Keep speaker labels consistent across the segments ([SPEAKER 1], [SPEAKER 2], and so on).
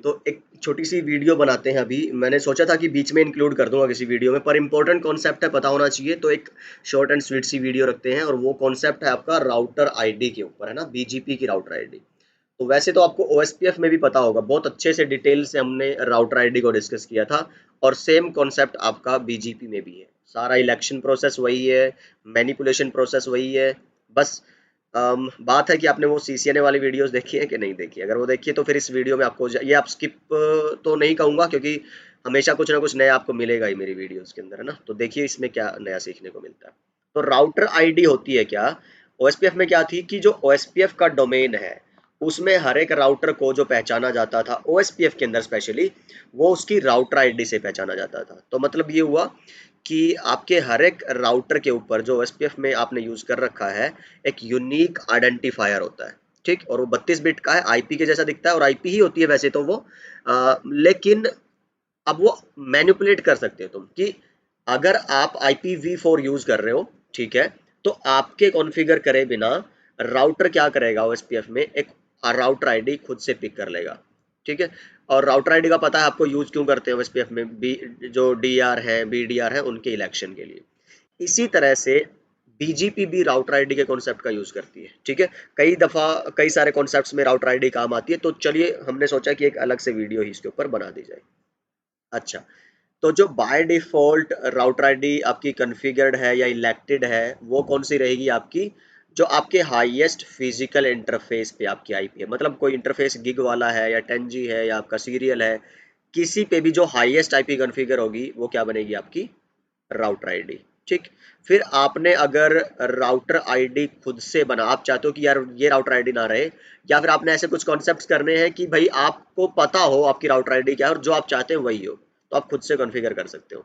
[SPEAKER 1] तो एक छोटी सी वीडियो बनाते हैं। अभी मैंने सोचा था कि बीच में इंक्लूड कर दूंगा किसी वीडियो में, पर इंपॉर्टेंट कॉन्सेप्ट है, पता होना चाहिए, तो एक शॉर्ट एंड स्वीट सी वीडियो रखते हैं। और वो कॉन्सेप्ट है आपका राउटर आईडी के ऊपर, है ना, बीजीपी की राउटर आईडी। तो वैसे तो आपको ओएसपीएफ में भी पता होगा, बहुत अच्छे से डिटेल से हमने राउटर आईडी को डिस्कस किया था, और सेम कॉन्सेप्ट आपका बीजीपी में भी है। सारा इलेक्शन प्रोसेस वही है, मैनिपुलेशन प्रोसेस वही है। बस बात है कि आपने वो सीसीएनए वाली वीडियोस देखी है कि नहीं देखी है। अगर वो देखी है तो फिर इस वीडियो में आपको ये आप स्किप तो नहीं कहूंगा, क्योंकि हमेशा कुछ ना कुछ नया आपको मिलेगा ही मेरी वीडियोस के अंदर, है ना। तो देखिए इसमें क्या नया सीखने को मिलता है। तो राउटर आईडी होती है क्या, ओएसपीएफ में क्या थी कि जो ओएसपीएफ का डोमेन है उसमें हर एक राउटर को जो पहचाना जाता था ओएसपीएफ के अंदर स्पेशली, वो उसकी राउटर आईडी से पहचाना जाता था। तो मतलब ये हुआ कि आपके हर एक राउटर के ऊपर जो ओएसपीएफ में आपने यूज कर रखा है, एक यूनिक आइडेंटिफायर होता है, ठीक। और वो 32 बिट का है, आईपी के जैसा दिखता है, और आईपी ही होती है वैसे तो वो, लेकिन अब वो मैनिपुलेट कर सकते हो तुम कि अगर आप IPv4 यूज कर रहे हो, ठीक है, तो आपके कॉन्फ़िगर करे बिना राउटर क्या करेगा, ओएसपीएफ में एक राउटर आईडी खुद से पिक कर लेगा, ठीक है। और राउटर आईडी का पता है आपको, यूज क्यों करते हैं ओएसपीएफ में, जो डीआर है, बीडीआर है, उनके इलेक्शन के लिए। इसी तरह से बीजीपी भी राउटर आईडी के कॉन्सेप्ट का यूज करती है, ठीक है। कई दफा कई सारे कॉन्सेप्ट्स में राउटर आईडी काम आती है। तो चलिए हमने सोचा कि एक अलग से वीडियो ही इसके ऊपर बना दी जाए। अच्छा, तो जो बाय डिफ़ॉल्ट राउटर आईडी आपकी कॉन्फ़िगर्ड है या इलेक्टेड है, वो कौन-सी रहेगी आपकी? जो आपके हाईएस्ट फिज़िकल इंटरफ़ेस पे आपकी आईपी है। मतलब कोई इंटरफ़ेस गिग वाला है या 10G है या आपका सीरियल है, किसी पे भी जो हाईएस्ट आईपी कॉन्फ़िगर होगी, वो क्या बनेगी आपकी? राउटर आईडी, ठीक। फिर आपने अगर राउटर आईडी खुद से बना, आप चाहते हो कि यार ये राउटर आईडी ना रहे, या फिर आपने ऐसे कुछ कॉन्सेप्ट्स करने हैं कि भाई आपको पता हो आपकी राउटर आईडी क्या है और जो आप चाहते हैं वही हो, तो आप खुद से कॉन्फ़िगर कर सकते हो।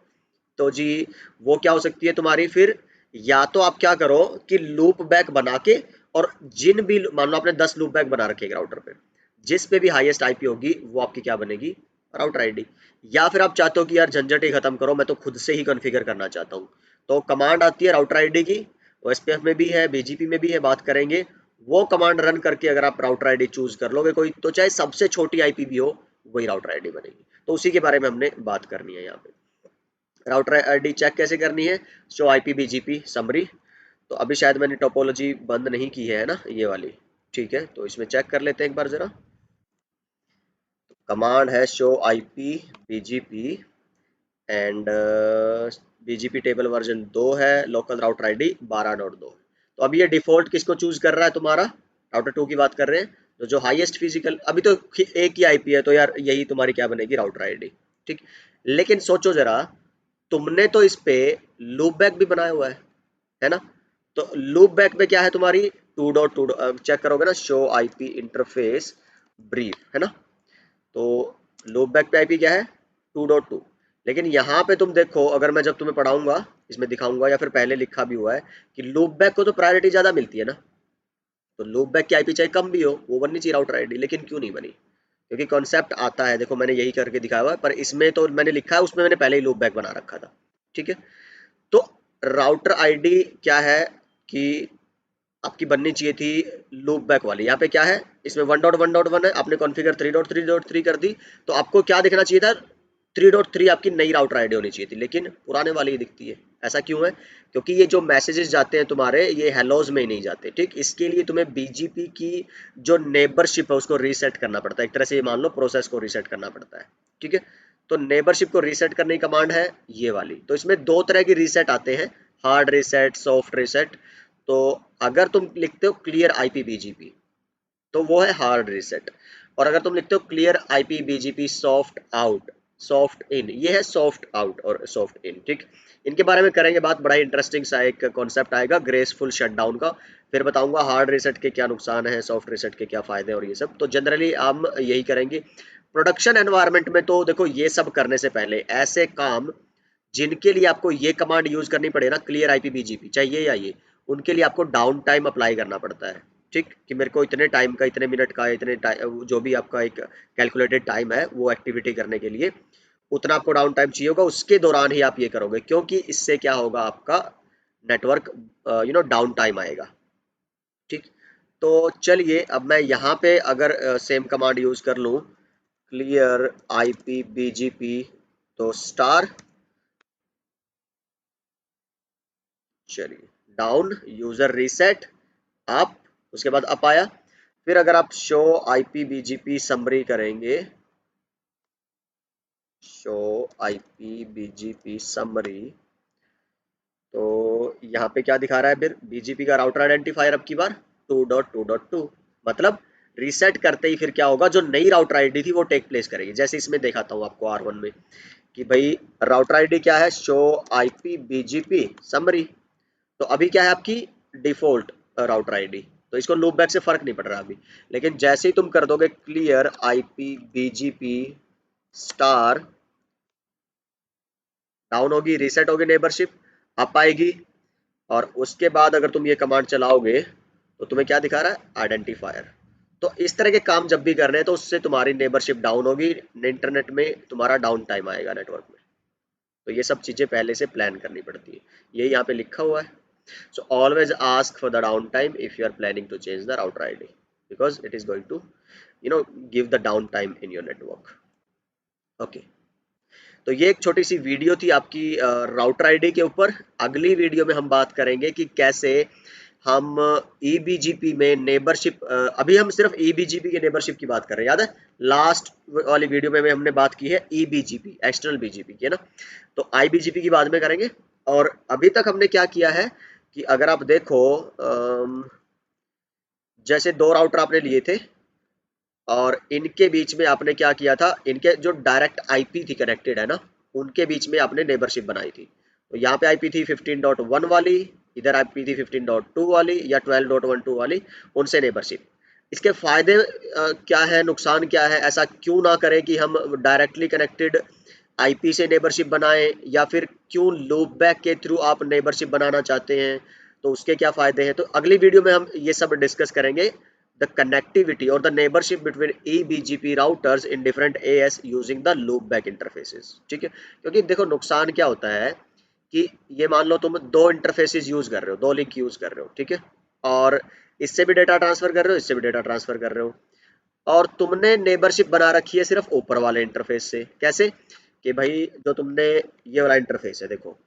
[SPEAKER 1] तो जी वो क्या हो सकती है तुम्हारी फिर, या तो आप क्या करो कि लूप बैक बना के, और जिन भी मान लो आपने 10 लूप बैक बना रखे राउटर पे, जिस पे भी हाईएस्ट आईपी होगी वो आपकी क्या बनेगी, राउटर आईडी। या फिर आप चाहते हो कि यार झंझट ही खत्म करो, मैं तो खुद से ही कॉन्फ़िगर करना चाहता हूँ, तो कमांड आती है राउटर आईडी की, ओएसपीएफ में भी है, बीजीपी में भी है, बात करेंगे। वो कमांड रन करके अगर आप राउटर आईडी चूज कर लोगे कोई, तो चाहे सबसे छोटी आईपी भी हो, वही राउटर आईडी बनेगी। तो उसी के बारे में हमने बात करनी है यहाँ पे। राउटर आईडी चेक कैसे करनी है, शो आईपी बीजीपी समरी। तो अभी शायद मैंने टोपोलॉजी बंद नहीं की है ना, ये वाली, ठीक है। तो इसमें चेक कर लेते हैं एक बार जरा। कमांड है show IP BGP, and BGP table version 2 है, लोकल राउटर आईडी 12.2। तो अभी ये डिफॉल्ट किसको चूज कर रहा है तुम्हारा, राउटर 2 की बात कर रहे हैं। तो जो हाईएस्ट फिजिकल, अभी तो एक ही आईपी है, तो यार यही तुम्हारी क्या बनेगी, राउटर आईडी, ठीक। लेकिन सोचो जरा, तुमने तो इस पे लूप बैक भी बनाया हुआ है ना। तो लूप बैक में क्या है तुम्हारी, 2.2, चेक करोगे ना, शो आईपी इंटरफेस ब्रीफ, है ना। तो लूप बैक पे आईपी क्या है, 2.2। लेकिन यहाँ पे तुम देखो, अगर मैं जब तुम्हें पढ़ाऊंगा इसमें दिखाऊंगा, या फिर पहले लिखा भी हुआ है कि लूप बैक को तो प्रायोरिटी ज्यादा मिलती है ना। तो लूप बैक की आईपी चाहे कम भी हो, वो बननी चाहिए राउटर आईडी, लेकिन क्यों नहीं बनी? क्योंकि कॉन्सेप्ट आता है, देखो मैंने यही करके दिखाया हुआ है, पर इसमें तो मैंने लिखा है, उसमें मैंने पहले ही लूप बैक बना रखा था, ठीक है। तो राउटर आईडी क्या है कि आपकी बननी चाहिए थी लूप बैक वाली। यहाँ पे क्या है, इसमें 1.1.1 है, आपने कॉन्फ़िगर 3.3.3 कर दी, तो आपको क्या दिखना चाहिए था, 3.3 आपकी नई राउटर आईडी होनी चाहिए थी, लेकिन पुराने वाली ही दिखती है। ऐसा क्यों है? क्योंकि ये जो मैसेजेस जाते हैं तुम्हारे, ये हेलोज में ही नहीं जाते, ठीक। इसके लिए तुम्हें बीजीपी की जो नेबरशिप है उसको रीसेट करना पड़ता है, एक तरह से ये मान लो प्रोसेस को रीसेट करना पड़ता है, ठीक है। तो नेबरशिप को रीसेट करने की कमांड है ये वाली। तो इसमें दो तरह की रीसेट आते हैं, हार्ड रीसेट, सॉफ्ट रीसेट। तो अगर तुम लिखते हो क्लियर आईपी बीजीपी, तो वो है हार्ड रीसेट। और अगर तुम लिखते हो clear IP BGP soft out, soft in, ये है सॉफ्ट आउट और सॉफ्ट इन, ठीक। इनके बारे में करेंगे बात, बड़ा इंटरेस्टिंग सा एक कॉन्सेप्ट आएगा ग्रेसफुल शटडाउन का। फिर बताऊंगा हार्ड रीसेट के क्या नुकसान है, सॉफ्ट रीसेट के क्या फायदे और ये सब। तो जनरली हम यही करेंगे। प्रोडक्शन एनवायरनमेंट में तो देखो, ये सब करने से पहले ऐसे काम जिनके लिए आपको ये कमांड यूज करनी पड़े ना, क्लियर आईपी बीजीपी, चाहिए या ये, उनके लिए आपको डाउन टाइम अप्लाई करना पड़ता है, ठीक। कि मेरे को इतने टाइम का, इतने मिनट का, इतने जो भी आपका एक कैलकुलेटेड टाइम है वो एक्टिविटी करने के लिए, उतना आपको डाउन टाइम चाहिए होगा, उसके दौरान ही आप ये करोगे, क्योंकि इससे क्या होगा, आपका नेटवर्क डाउन टाइम आएगा, ठीक। तो चलिए अब मैं यहाँ पे अगर सेम कमांड यूज कर लूँ, क्लियर आईपी बीजीपी, तो स्टार, चलिए डाउन, यूजर रीसेट, अप, उसके बाद अप आया। फिर अगर आप शो आईपी बीजीपी समरी करेंगे, शो आईपी बीजीपी समरी, तो यहाँ पे क्या दिखा रहा है फिर बीजीपी का राउटर आइडेंटिफायर अब की बार 2.2.2, मतलब रीसेट करते ही फिर क्या होगा, जो नई राउटर आईडी थी वो टेक प्लेस करेगी। जैसे इसमें दिखाता हूँ आपको R1 में कि भाई राउटर आईडी क्या है, शो आईपी बीजीपी समरी, तो अभी क्या है आपकी डिफॉल्ट राउटर आईडी, तो इसको लूप बैक से फर्क नहीं पड़ रहा अभी। लेकिन जैसे ही तुम कर दोगे clear IP BGP star, down होगी, रीसेट होगी नेबरशिप, अप आएगी, और उसके बाद अगर तुम ये कमांड चलाओगे तो तुम्हें क्या दिखा रहा है, आइडेंटिफायर। तो इस तरह के काम जब भी करने हैं तो उससे तुम्हारी नेबरशिप डाउन होगी, इंटरनेट में तुम्हारा डाउन टाइम आएगा नेटवर्क में। तो ये सब चीजें पहले से प्लान करनी पड़ती है, ये यहाँ पे लिखा हुआ है। So always ask for the down time if you are planning to change the router ID, because it is going to give the down time in your network. Okay, तो ये एक छोटी सी वीडियो थी आपकी राउटर आईडी के ऊपर। अगली video में हम बात करेंगे कि कैसे हम ईबीजीपी में नेबरशिप, अभी हम सिर्फ ईबीजीपी के नेबरशिप की बात कर रहे हैं, याद है लास्ट वाली वीडियो में हमने बात की है ईबीजीपी एक्सटर्नल बीजीपी की, है ना। तो आईबीजीपी की बाद में करेंगे। और अभी तक हमने क्या किया है कि अगर आप देखो, जैसे दो राउटर आपने लिए थे और इनके बीच में आपने क्या किया था, इनके जो डायरेक्ट आईपी थी कनेक्टेड, है ना, उनके बीच में आपने नेबरशिप बनाई थी। तो यहाँ पे आईपी थी 15.1 वाली, इधर आईपी थी 15.2 वाली या 12.12 वाली, उनसे नेबरशिप। इसके फायदे क्या है, नुकसान क्या है, ऐसा क्यों ना करें कि हम डायरेक्टली कनेक्टेड आईपी से नेबरशिप बनाएं, या फिर क्यों लूप बैक के थ्रू आप नेबरशिप बनाना चाहते हैं, तो उसके क्या फायदे हैं। तो अगली वीडियो में हम ये सब डिस्कस करेंगे, the connectivity or the neighborship between eBGP routers in different AS using the loopback interfaces, ठीक है। क्योंकि देखो नुकसान क्या होता है कि ये मान लो तुम दो इंटरफेसेस यूज कर रहे हो, दो लिंक यूज कर रहे हो, ठीक है, और इससे भी डेटा ट्रांसफर कर रहे हो, इससे भी डेटा ट्रांसफर कर रहे हो, और तुमने नेबरशिप बना रखी है सिर्फ ऊपर वाले इंटरफेस से। कैसे कि भाई जो तुमने ये वाला इंटरफेस है, देखो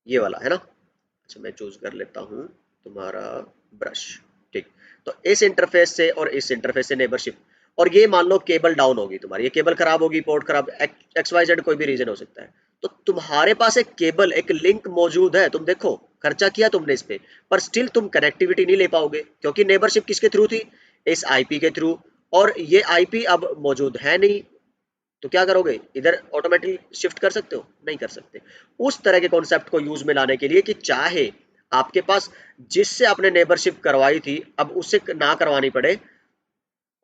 [SPEAKER 1] ये वाला है ना, अच्छा मैं चूज कर लेता हूँ तुम्हारा ब्रश, ठीक। तो इस इंटरफेस से और इस इंटरफेस से नेबरशिप, और ये मान लो केबल डाउन होगी तुम्हारी, ये केबल खराब होगी, पोर्ट खराब, XYZ कोई भी रीजन हो सकता है, तो तुम्हारे पास एक केबल, एक लिंक मौजूद है, तुम देखो खर्चा किया तुमने इस पे, पर स्टिल तुम कनेक्टिविटी नहीं ले पाओगे, क्योंकि नेबरशिप किसके थ्रू थी, इस आईपी के थ्रू, और ये आईपी अब मौजूद है नहीं। तो क्या करोगे, इधर ऑटोमेटिकली शिफ्ट कर सकते हो, नहीं कर सकते। उस तरह के कॉन्सेप्ट को यूज में लाने के लिए कि चाहे आपके पास जिससे आपने नेबरशिप करवाई थी अब उससे ना करवानी पड़े,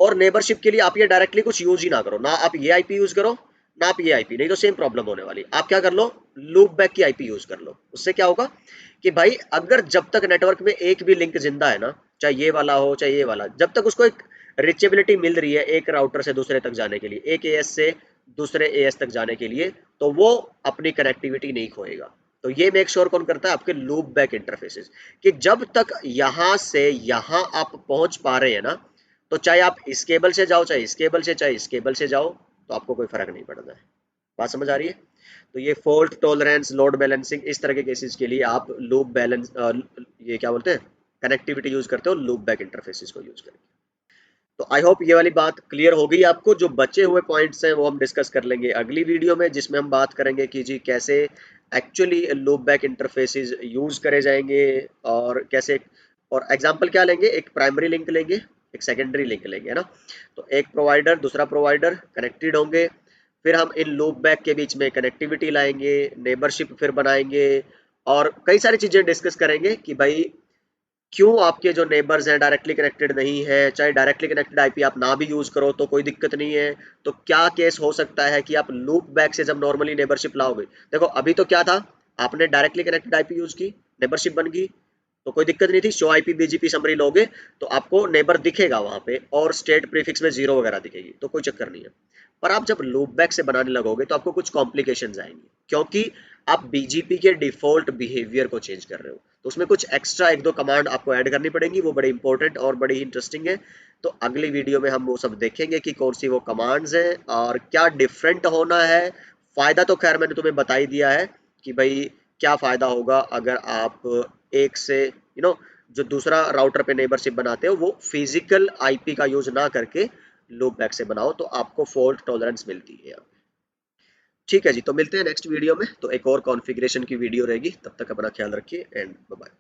[SPEAKER 1] और नेबरशिप के लिए आप ये डायरेक्टली कुछ यूज ही ना करो, ना आप ये आईपी यूज करो, ना आप ये आईपी, नहीं तो सेम प्रॉब्लम होने वाली। आप क्या कर लो, लूप बैक की आईपी यूज कर लो। उससे क्या होगा कि भाई अगर जब तक नेटवर्क में एक भी लिंक जिंदा है ना, चाहे ये वाला हो चाहे ये वाला, जब तक उसको एक रिचेबिलिटी मिल रही है एक राउटर से दूसरे तक जाने के लिए, एक एएस से दूसरे एएस तक जाने के लिए, तो वो अपनी कनेक्टिविटी नहीं खोएगा। तो ये मेक श्योर कौन करता है, आपके लूप बैक इंटरफेसेस, कि जब तक यहां से यहां आप पहुंच पा रहे हैं ना, तो चाहे आप इस केबल से जाओ, चाहे इस केबल से, चाहे इस केबल से जाओ, तो आपको कोई फर्क नहीं पड़ता है। बात समझ आ रही है। तो ये फॉल्ट टॉलरेंस, लोड बैलेंसिंग, इस तरह के केसेस के लिए आप लूप बैलेंस, ये क्या बोलते हैं, कनेक्टिविटी यूज करते हो लूप बैक इंटरफेसेस को यूज करके। तो आई होप ये वाली बात क्लियर हो गई आपको। जो बचे हुए पॉइंट्स हैं वो हम डिस्कस कर लेंगे अगली वीडियो में, जिसमें हम बात करेंगे कि जी कैसे actually loop back interfaces use करे जाएंगे, और कैसे, और एग्जांपल क्या लेंगे, एक प्राइमरी लिंक लेंगे, एक सेकेंडरी लिंक लेंगे, है ना। तो एक प्रोवाइडर दूसरा प्रोवाइडर कनेक्टेड होंगे, फिर हम इन लूप बैक के बीच में कनेक्टिविटी लाएंगे, नेबरशिप फिर बनाएंगे, और कई सारी चीजें डिस्कस करेंगे कि भाई क्यों आपके जो नेबर्स हैं डायरेक्टली कनेक्टेड नहीं है, चाहे डायरेक्टली कनेक्टेड आईपी आप ना भी यूज करो तो कोई दिक्कत नहीं है, तो क्या केस हो सकता है कि आप लूप बैक से जब नॉर्मली नेबरशिप लाओगे, देखो अभी तो क्या था, आपने डायरेक्टली कनेक्टेड आईपी यूज की, नेबरशिप बन गई, तो कोई दिक्कत नहीं थी। शो आईपी बीजीपी समरी लोगे तो आपको नेबर दिखेगा वहां पे, और स्टेट प्रीफिक्स में 0 वगैरह दिखेगी, तो कोई चक्कर नहीं है। पर आप जब लूप बैक से बनाने लगोगे तो आपको कुछ कॉम्प्लिकेशंस आएंगी, क्योंकि आप बीजीपी के डिफॉल्ट बिहेवियर को चेंज कर रहे हो, तो उसमें कुछ एक्स्ट्रा एक दो कमांड आपको ऐड करनी पड़ेंगी, वो बड़े इंपॉर्टेंट और बड़ी इंटरेस्टिंग है। तो अगली वीडियो में हम वो सब देखेंगे कि कौन सी वो कमांड्स हैं और क्या डिफरेंट होना है। फायदा तो खैर मैंने तुम्हें बता ही दिया है कि भाई क्या फायदा होगा अगर आप एक से जो दूसरा राउटर पे नेबरशिप बनाते हो वो फिजिकल आईपी का यूज ना करके लूप बैक से बनाओ, तो आपको फॉल्ट टॉलरेंस मिलती है। ठीक है जी, तो मिलते हैं नेक्स्ट वीडियो में, तो एक और कॉन्फ़िगरेशन की वीडियो रहेगी, तब तक अपना ख्याल रखिए एंड बाय बाय।